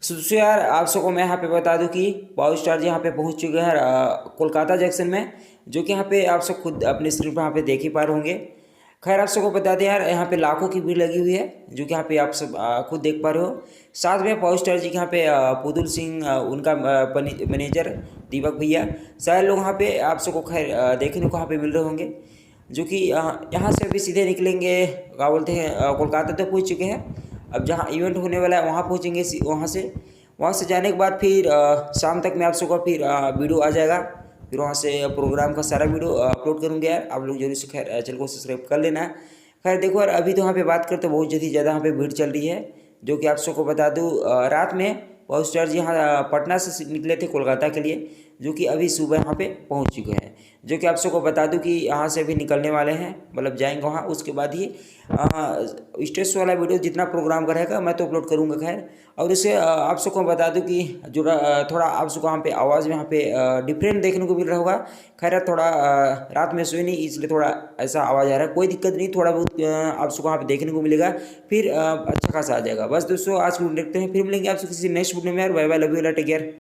सो दोस्तों यार आप सबको मैं यहाँ पे बता दूं कि पावर स्टार जी यहाँ पे पहुँच चुके हैं कोलकाता जंक्शन में, जो कि यहाँ पे आप सब खुद अपने स्क्रीन पर यहाँ पे देख ही पा रहे होंगे। खैर आप सबको बता दें यार, यहाँ पे लाखों की भीड़ लगी हुई है, जो कि यहाँ पे आप सब खुद देख पा रहे हो। साथ में पावर स्टार जी के यहाँ पे पुतुल सिंह, उनका मैनेजर दीपक भैया, सारे लोग यहाँ पे आप सबको खैर देखने को यहाँ पे मिल रहे होंगे, जो कि यहाँ से अभी सीधे निकलेंगे, क्या बोलते हैं, कोलकाता तक पहुँच चुके हैं। अब जहाँ इवेंट होने वाला है वहाँ पहुँचेंगे, वहाँ से जाने के बाद फिर शाम तक मैं आप सबको फिर वीडियो आ जाएगा, फिर वहाँ से प्रोग्राम का सारा वीडियो अपलोड करूँगा यार। आप लोग जरूर से खैर चैनल को सब्सक्राइब कर लेना है। खैर देखो यार, अभी तो यहाँ पे बात करते बहुत ज़्यादा यहाँ पे भीड़ चल रही है, जो कि आप सबको बता दूँ रात में पावर स्टार जी यहाँ पटना से निकले थे कोलकाता के लिए, जो कि अभी सुबह यहाँ पे पहुँच चुके हैं। जो कि आप सबको बता दूं कि यहाँ से भी निकलने वाले हैं, मतलब जाएंगे वहाँ, उसके बाद ही स्टेज वाला वीडियो जितना प्रोग्राम का रहेगा मैं तो अपलोड करूँगा खैर। और इसे आप सबको बता दूं कि जो थोड़ा आप सबको यहाँ पे आवाज़ में यहाँ पे डिफरेंट देखने को मिल रहा होगा। खैर थोड़ा रात में सोए नहीं, इसलिए थोड़ा ऐसा आवाज़ आ रहा है, कोई दिक्कत नहीं, थोड़ा बहुत आप सबको यहाँ पे देखने को मिलेगा, फिर अच्छा खासा आ जाएगा। बस दोस्तों आज वीडियो देखते हैं, फिर मिलेंगे आपसे किसी नेक्स्ट वीडियो में यार। Bye bye, love you, take care.